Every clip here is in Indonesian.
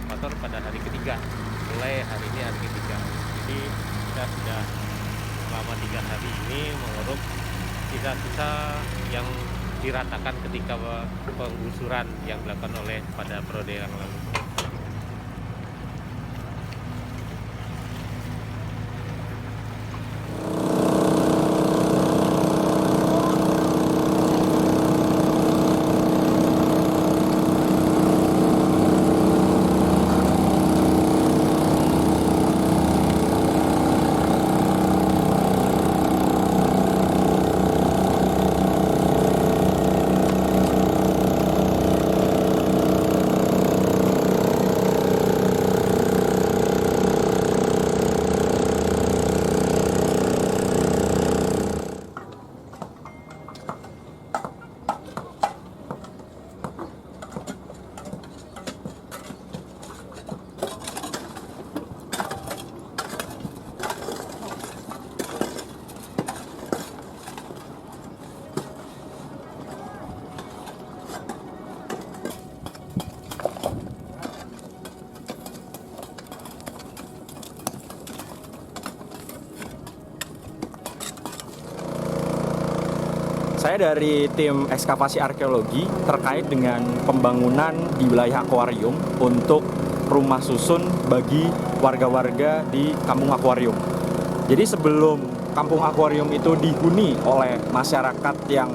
ekskavator pada hari ketiga, mulai hari ini hari ketiga. Jadi kita sudah selama 3 hari ini menguruk sisa-sisa yang diratakan ketika penggusuran yang dilakukan oleh pada periode yang lalu. Saya dari tim ekskavasi arkeologi terkait dengan pembangunan di wilayah akuarium untuk rumah susun bagi warga-warga di Kampung Akuarium. Jadi sebelum Kampung Akuarium itu dihuni oleh masyarakat yang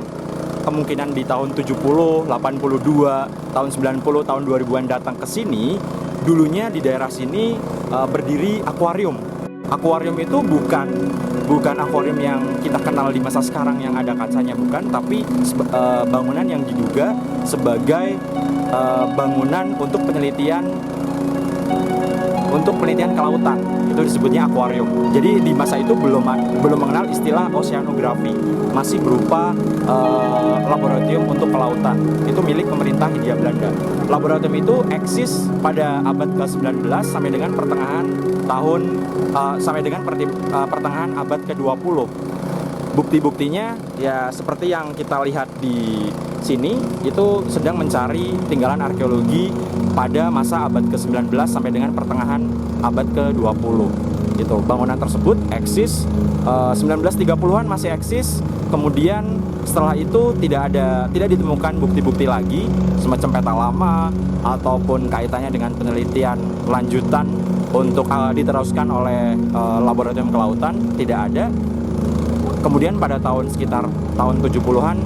kemungkinan di tahun 70, 82, tahun 90, tahun 2000-an datang ke sini, dulunya di daerah sini berdiri akuarium. Akuarium itu bukan akuarium yang kita kenal di masa sekarang yang ada kacanya, bukan, tapi bangunan yang diduga sebagai bangunan untuk penelitian kelautan. Itu disebutnya akuarium. Jadi di masa itu belum mengenal istilah oceanografi, masih berupa laboratorium untuk kelautan. Itu milik pemerintah Hindia Belanda. Laboratorium itu eksis pada abad ke-19 sampai dengan pertengahan abad ke-20. Bukti-buktinya ya seperti yang kita lihat di sini, itu sedang mencari tinggalan arkeologi pada masa abad ke-19 sampai dengan pertengahan abad ke-20. Gitu. Bangunan tersebut eksis 1930-an masih eksis. Kemudian setelah itu tidak ditemukan bukti-bukti lagi semacam peta lama ataupun kaitannya dengan penelitian lanjutan untuk diteruskan oleh laboratorium kelautan, tidak ada. Kemudian pada sekitar tahun 70-an,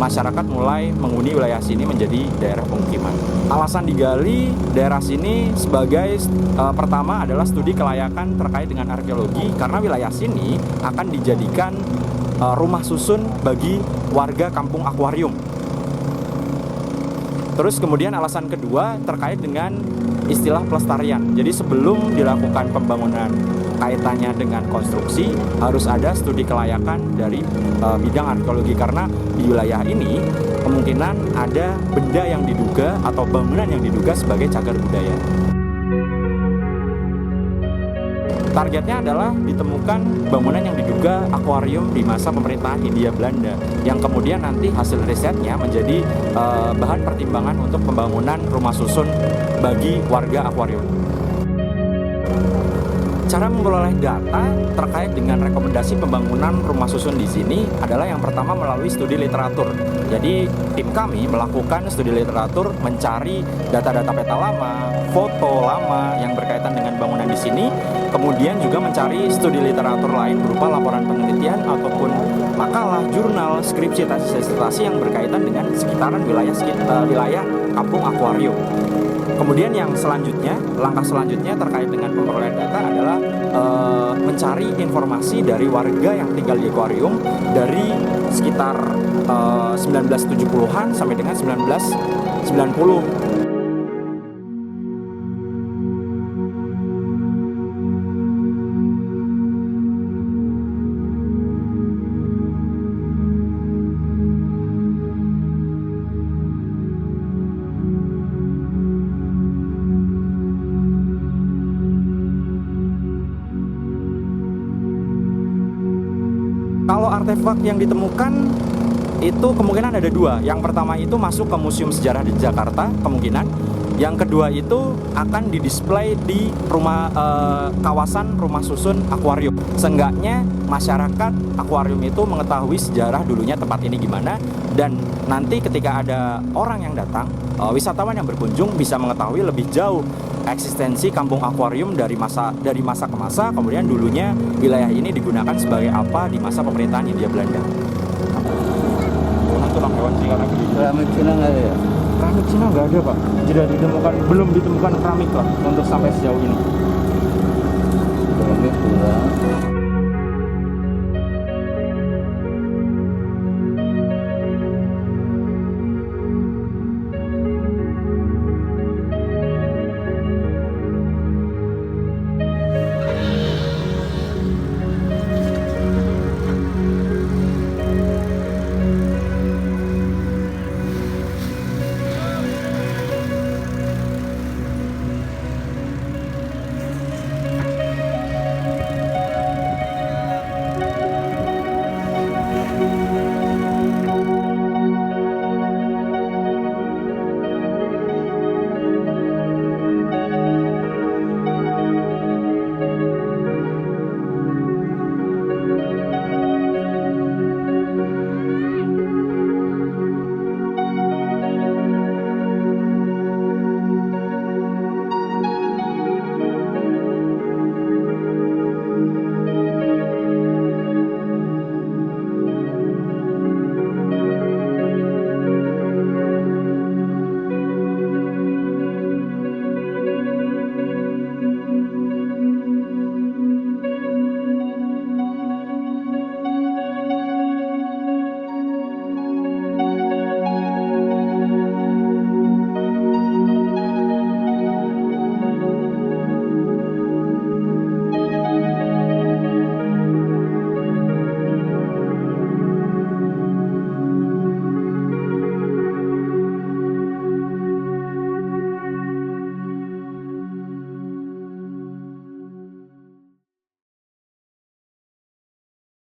masyarakat mulai menghuni wilayah sini menjadi daerah pemukiman. Alasan digali daerah sini sebagai pertama adalah studi kelayakan terkait dengan arkeologi, karena wilayah sini akan dijadikan rumah susun bagi warga Kampung Akuarium. Terus kemudian alasan kedua terkait dengan istilah pelestarian. Jadi sebelum dilakukan pembangunan kaitannya dengan konstruksi, harus ada studi kelayakan dari bidang arkeologi, karena di wilayah ini kemungkinan ada benda yang diduga atau bangunan yang diduga sebagai cagar budaya. Targetnya adalah ditemukan bangunan yang diduga akuarium di masa pemerintahan Hindia Belanda, yang kemudian nanti hasil risetnya menjadi bahan pertimbangan untuk pembangunan rumah susun bagi warga akuarium. Cara memperoleh data terkait dengan rekomendasi pembangunan rumah susun di sini adalah yang pertama melalui studi literatur. Jadi tim kami melakukan studi literatur, mencari data-data peta lama, foto lama yang berkaitan dengan bangunan di sini, kemudian juga mencari studi literatur lain berupa laporan penelitian ataupun makalah, jurnal, skripsi, disertasi yang berkaitan dengan sekitaran wilayah Kampung Akuarium. Kemudian langkah selanjutnya terkait dengan pemerolehan data adalah mencari informasi dari warga yang tinggal di akuarium dari sekitar 1970-an sampai dengan 1990. Kalau artefak yang ditemukan itu kemungkinan ada dua. Yang pertama itu masuk ke Museum Sejarah di Jakarta, kemungkinan. Yang kedua itu akan didisplay di kawasan rumah susun akuarium. Seenggaknya masyarakat akuarium itu mengetahui sejarah dulunya tempat ini gimana, dan nanti ketika ada orang yang datang, wisatawan yang berkunjung bisa mengetahui lebih jauh eksistensi kampung akuarium dari masa ke masa, kemudian dulunya wilayah ini digunakan sebagai apa di masa pemerintahan Hindia Belanda. Tulang hewan Cina lagi. Keramik Cina nggak ada ya? Keramik Cina nggak ada, Pak. Belum ditemukan keramik lah untuk sampai sejauh ini. Keramik kurang.